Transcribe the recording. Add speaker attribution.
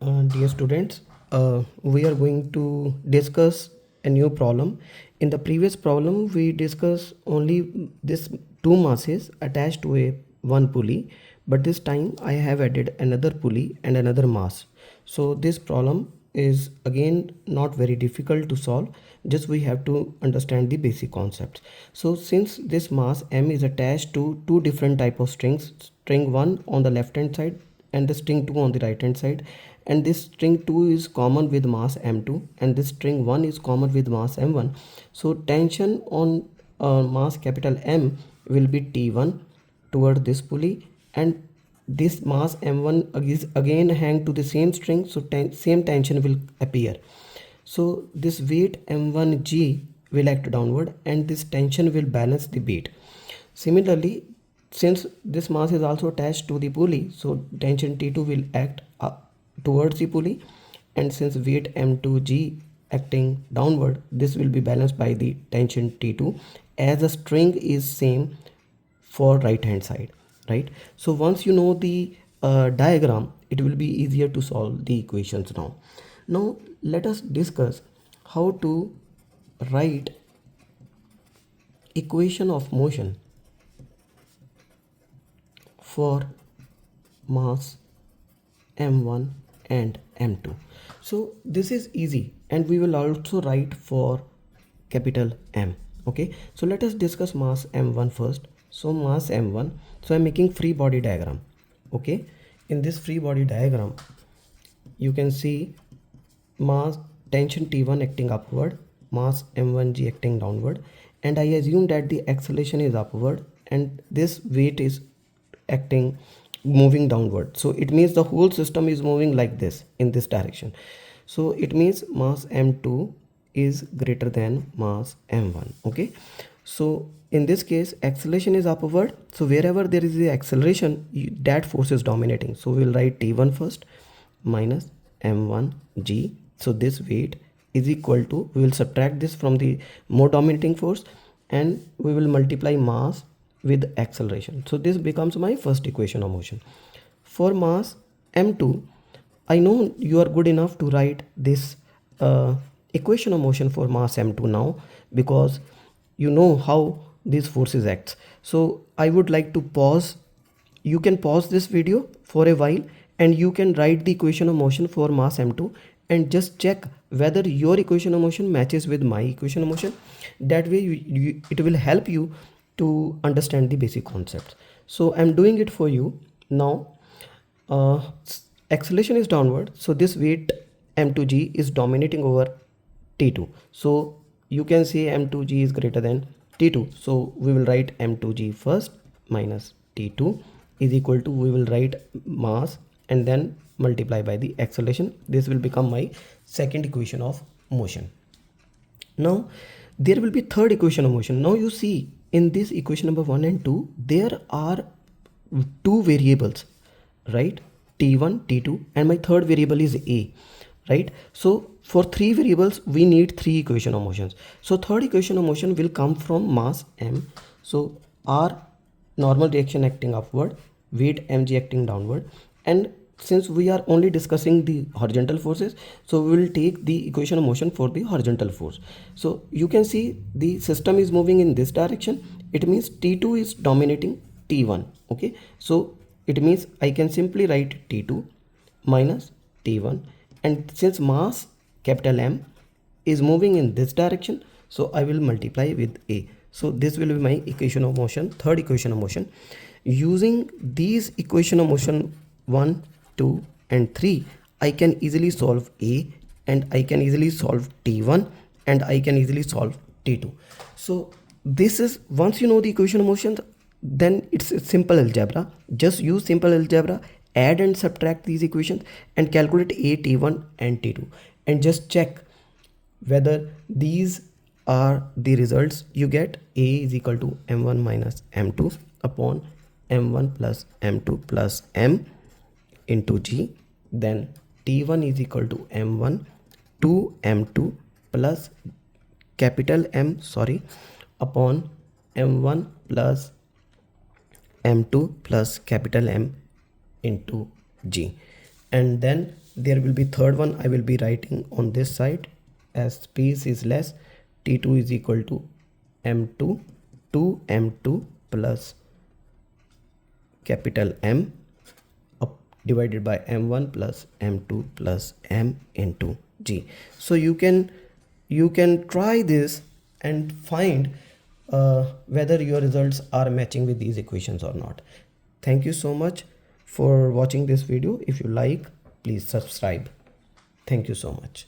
Speaker 1: Dear students, we are going to discuss a new problem. In the previous problem, we discussed only this two masses attached to a one pulley, but this time I have added another pulley and another mass. So this problem is again not very difficult to solve, just we have to understand the basic concepts. So since this mass m is attached to two different type of strings, string 1 on the left hand side and the string 2 on the right hand side, and this string 2 is common with mass m2 and this string 1 is common with mass m1. So tension on mass capital M will be T1 toward this pulley, and this mass m1 is again hang to the same string, so same tension will appear. So this weight m1g will act downward and this tension will balance the weight. Similarly, since this mass is also attached to the pulley, so tension T2 will act up towards the pulley, and since weight m2g acting downward, this will be balanced by the tension T2 as the string is same for right hand side, right? So once you know the diagram, it will be easier to solve the equations. Now let us discuss how to write equation of motion for mass m1 and m2. So this is easy, and we will also write for capital M. Okay, so let us discuss mass m1 first. So mass m1, so I'm making free body diagram. Okay, in this free body diagram you can see mass tension T1 acting upward, mass m1g acting downward, and I assume that the acceleration is upward and this weight is acting moving downward. So it means the whole system is moving like this in this direction. So it means mass m2 is greater than mass m1. Okay, so in this case acceleration is upward, so wherever there is the acceleration, that force is dominating. So we will write T1 first minus m1g. So this weight is equal to, we will subtract this from the more dominating force and we will multiply mass with acceleration. So this becomes my first equation of motion. For mass m2, I know you are good enough to write this equation of motion for mass m2 now, because you know how these forces acts. So I would like to pause. You can pause this video for a while and you can write the equation of motion for mass m2 and just check whether your equation of motion matches with my equation of motion. That way it will help you to understand the basic concepts. So I'm doing it for you now. Acceleration is downward, so this weight m2g is dominating over T2. So you can say m2g is greater than T2. So we will write m2g first minus T2 is equal to, we will write mass and then multiply by the acceleration. This will become my second equation of motion. Now there will be third equation of motion. Now you see in this equation number 1 and 2 there are two variables, right? T1, T2, and my third variable is A, right? So for three variables we need three equation of motions. So third equation of motion will come from mass m. So R normal reaction acting upward, weight mg acting downward, and since we are only discussing the horizontal forces, so we will take the equation of motion for the horizontal force. So you can see the system is moving in this direction. It means T2 is dominating T1. Okay, so it means I can simply write T2 minus T1, and since mass capital M is moving in this direction, so I will multiply with A. So this will be my equation of motion, third equation of motion. Using these equation of motion 1, 2 and 3, I can easily solve A, and I can easily solve T1, and I can easily solve T2. So this is, once you know the equation of motions, then it's a simple algebra. Just use simple algebra, add and subtract these equations and calculate A, T1 and T2, and just check whether these are the results you get. A is equal to m1 minus m2 upon m1 plus m2 plus m into g. Then T1 is equal to m1 to m2 plus capital M upon m1 plus m2 plus capital M into g. And then there will be third one I will be writing on this side as space is less. T2 is equal to M2 M2 plus capital M up divided by M1 plus M2 plus M into G. So you can try this and find whether your results are matching with these equations or not. Thank you so much for watching this video. If you like, please subscribe. Thank you so much.